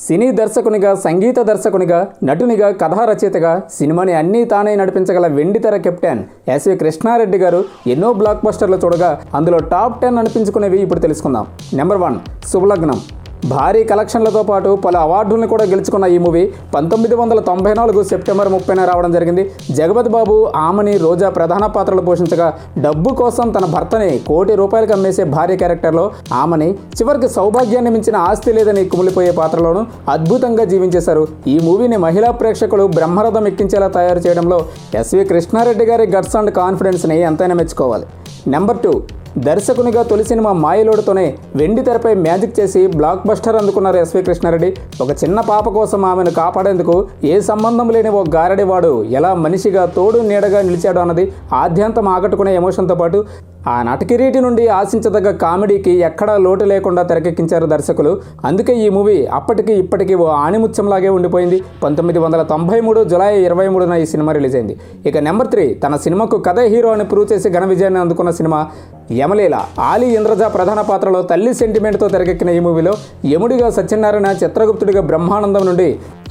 సినీ దర్శకునిగా, సంగీత దర్శకునిగా, నటునిగా, కథా రచయితగా సినిమాని అన్నీ తానే నడిపించగల వెండితెర కెప్టెన్ ఎస్వి కృష్ణారెడ్డి గారు ఎన్నో బ్లాక్ బస్టర్లు చూడగా అందులో టాప్ 10 అనిపించుకునేవి ఇప్పుడు తెలుసుకుందాం. నెంబర్ 1 శుభలగ్నం. భారీ కలెక్షన్లతో పాటు పలు అవార్డులను కూడా గెలుచుకున్న ఈ మూవీ 1994 సెప్టెంబర్ 30న రావడం జరిగింది. జగపతి బాబు, ఆమని, రోజా ప్రధాన పాత్రలు పోషించగా డబ్బు కోసం తన భర్తని ₹1 కోటి అమ్మేసే భార్య క్యారెక్టర్లో ఆమని చివరికి సౌభాగ్యాన్ని మించిన ఆస్తి లేదని కుమిలిపోయే పాత్రలోనూ అద్భుతంగా జీవించేశారు. ఈ మూవీని మహిళా ప్రేక్షకులు బ్రహ్మరథం ఎక్కించేలా తయారు చేయడంలో ఎస్వి కృష్ణారెడ్డి గారి గట్స్ అండ్ కాన్ఫిడెన్స్ని ఎంతైనా మెచ్చుకోవాలి. నెంబర్ 2 దర్శకునిగా తొలి సినిమా మాయలోడుతోనే వెండి తెరపై మ్యాజిక్ చేసి బ్లాక్ బస్టర్ అందుకున్నారు ఎస్వి కృష్ణారెడ్డి. ఒక చిన్న పాప కోసం ఆమెను కాపాడేందుకు ఏ సంబంధం లేని ఓ గారడివాడు ఎలా మనిషిగా తోడు నీడగా నిలిచాడు అన్నది ఆద్యంతం ఆకట్టుకునే ఎమోషన్తో పాటు ఆ నటకిరీటి నుండి ఆశించదగ్గ కామెడీకి ఎక్కడా లోటు లేకుండా తెరకెక్కించారు దర్శకులు. అందుకే ఈ మూవీ అప్పటికి ఇప్పటికీ ఓ ఆణిముత్యంలాగే ఉండిపోయింది. 1993 జూలై 23న ఈ సినిమా రిలీజ్ అయింది. ఇక నెంబర్ 3 తన సినిమాకు కథ హీరో అని ప్రూవ్ చేసి ఘన విజయాన్ని అందుకున్న సినిమా యమలీల. ఆలీ ఇంద్రజ ప్రధాన పాత్రలో తల్లి సెంటిమెంట్తో తెరకెక్కిన ఈ మూవీలో యముడిగా సత్యనారాయణ, చిత్రగుప్తుడిగా బ్రహ్మానందం నుండి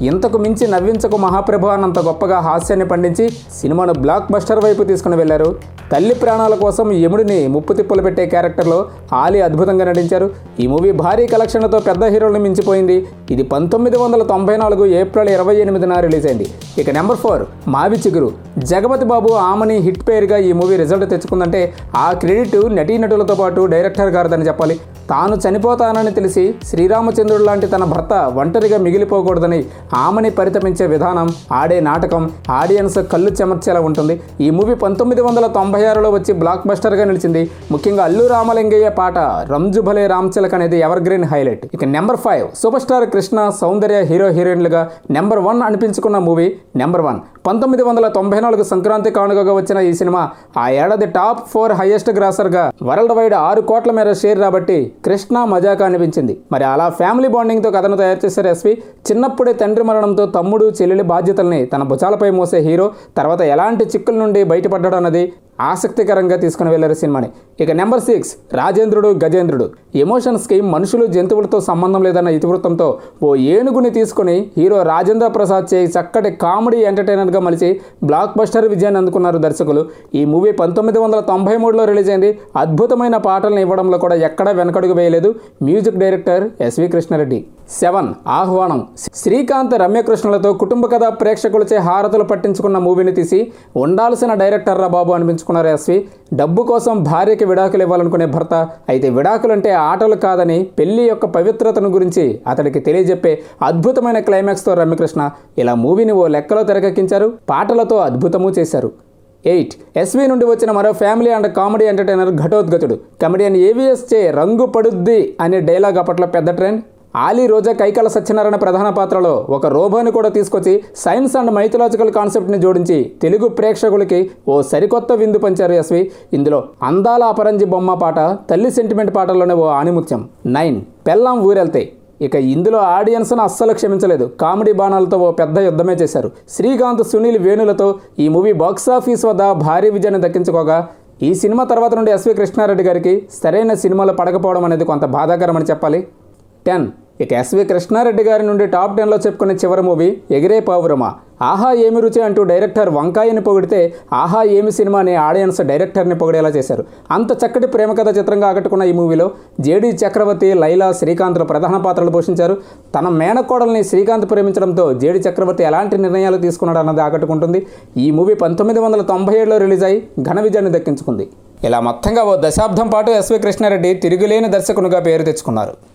ఇంతకు మించి నవ్వించకు మహాప్రభు అన్నంత గొప్పగా హాస్యాన్ని పండించి సినిమాను బ్లాక్ బస్టర్ వైపు తీసుకుని వెళ్లారు. తల్లి ప్రాణాల కోసం యముడిని ముప్పు తిప్పలు పెట్టే క్యారెక్టర్లో ఆలీ అద్భుతంగా నటించారు. ఈ మూవీ భారీ కలెక్షన్లతో పెద్ద హీరోలను మించిపోయింది. ఇది 1994 ఏప్రిల్ 28న రిలీజ్ అయింది. ఇక నెంబర్ 4 మావి చిగురు. జగపతి బాబు, ఆమని హిట్ పేరుగా ఈ మూవీ రిజల్ట్ తెచ్చుకుందంటే ఆ క్రెడిట్ నటీనటులతో పాటు డైరెక్టర్ గారిదని చెప్పాలి. తాను చనిపోతానని తెలిసి శ్రీరామచంద్రుడు లాంటి తన భర్త ఒంటరిగా మిగిలిపోకూడదని ఆమని పరితపించే విధానం, ఆడే నాటకం ఆడియన్స్ కళ్ళు చెమర్చేలా ఉంటుంది. ఈ మూవీ 1996లో వచ్చి బ్లాక్ బస్టర్గా నిలిచింది. ముఖ్యంగా అల్లు రామలింగయ్య పాట రంజు భలే రామ్చిలక్ అనేది ఎవర్ గ్రీన్ హైలైట్. ఇక number 5 super star Krishna, Soundarya hero హీరోయిన్లుగా నెంబర్ 1 అనిపించుకున్న మూవీ నెంబర్ 1. 1994 సంక్రాంతి కానుకగా వచ్చిన ఈ సినిమా ఆ ఏడాది టాప్ 4 హైయెస్ట్ గ్రాసర్గా వరల్డ్ వైడ్ 6 కోట్ల మేర షేర్ రాబట్టి కృష్ణ మజాకా అనిపించింది. మరి అలా ఫ్యామిలీ బాండింగ్తో కథను తయారు చేశారు ఎస్వి. చిన్నప్పుడే తండ్రి మరణంతో తమ్ముడు, చెల్లెలి బాధ్యతల్ని తన భుజాలపై మోసే హీరో తర్వాత ఎలాంటి చిక్కుల నుండి బయటపడ్డాడు అన్నది ఆసక్తికరంగా తీసుకుని వెళ్లారు సినిమాని. ఇక నెంబర్ 6 రాజేంద్రుడు, గజేంద్రుడు. ఎమోషన్స్కి మనుషులు, జంతువులతో సంబంధం లేదన్న ఇతివృత్తంతో ఓ ఏనుగుని తీసుకుని హీరో రాజేంద్ర ప్రసాద్ చేయి చక్కటి కామెడీ ఎంటర్టైనర్గా మలిచి బ్లాక్ బస్టర్ విజయాన్ని అందుకున్నారు దర్శకులు. ఈ మూవీ 1993లో రిలీజ్ అయింది. అద్భుతమైన పాటలను ఇవ్వడంలో కూడా ఎక్కడా వెనకడుగు వేయలేదు మ్యూజిక్ డైరెక్టర్ ఎస్వి కృష్ణారెడ్డి. 7 ఆహ్వానం. శ్రీకాంత్, రమ్యకృష్ణలతో కుటుంబ కథ ప్రేక్షకులచే హారతులు పట్టించుకున్న మూవీని తీసి ఉండాల్సిన డైరెక్టర్ రా బాబు అనిపించుకున్నారు ఎస్వి. డబ్బు కోసం భార్యకి విడాకులు ఇవ్వాలనుకునే భర్త అయితే విడాకులంటే ఆటలు కాదని పెళ్లి యొక్క పవిత్రతను గురించి అతడికి తెలియజెప్పే అద్భుతమైన క్లైమాక్స్తో రమ్యకృష్ణ ఇలా మూవీని ఓ లెక్కలో తెరకెక్కించారు. పాటలతో అద్భుతము చేశారు. 8 ఎస్వి నుండి వచ్చిన మరో family and comedy entertainer Ghatotkachudu. Comedian AVS చే రంగు పడుద్ది అనే డైలాగ్ అప్పట్లో పెద్ద ట్రెండ్. ఆలీ, రోజా, కైకాల సత్యనారాయణ ప్రధాన పాత్రలో ఒక రోబోని కూడా తీసుకొచ్చి సైన్స్ అండ్ మైథలాజికల్ కాన్సెప్ట్ని జోడించి తెలుగు ప్రేక్షకులకి ఓ సరికొత్త విందు పంచారు ఎస్వి. ఇందులో అందాల అపరంజి బొమ్మ పాట తల్లి సెంటిమెంట్ పాటల్లోనే ఓ ఆణిముత్యం. 9 పెళ్ళాం ఊరెళ్తే. ఇక ఇందులో ఆడియన్స్ను అస్సలు క్షమించలేదు. కామెడీ బాణాలతో ఓ పెద్ద యుద్ధమే చేశారు. శ్రీకాంత్, సునీల్, వేణులతో ఈ మూవీ బాక్సాఫీస్ వద్ద భారీ విజయాన్ని దక్కించుకోగా ఈ సినిమా తర్వాత నుండి ఎస్వి కృష్ణారెడ్డి గారికి సరైన సినిమాలు పడకపోవడం అనేది కొంత బాధాకరమని చెప్పాలి. 10 ఇక ఎస్వి కృష్ణారెడ్డి గారి నుండి టాప్ 10లో చెప్పుకునే చివరి మూవీ ఎగిరే పావురమా. ఆహా ఏమి రుచి అంటూ డైరెక్టర్ వంకాయని పొగిడితే ఆహా ఏమి సినిమా అని ఆడియన్స్ డైరెక్టర్ని పొగిడేలా చేశారు. అంత చక్కటి ప్రేమ కథ చిత్రంగా ఆకట్టుకున్న ఈ మూవీలో జేడి చక్రవర్తి, లైలా, శ్రీకాంత్లు ప్రధాన పాత్రలు పోషించారు. తన మేనకోడల్ని శ్రీకాంత్ ప్రేమించడంతో జేడి చక్రవర్తి ఎలాంటి నిర్ణయాలు తీసుకున్నాడు అన్నది ఆకట్టుకుంటుంది. ఈ మూవీ 1997లో రిలీజ్ అయి ఘన విజయాన్ని దక్కించుకుంది. ఇలా మొత్తంగా ఓ దశాబ్దం పాటు ఎస్వి కృష్ణారెడ్డి తిరుగులేని దర్శకునిగా పేరు తెచ్చుకున్నారు.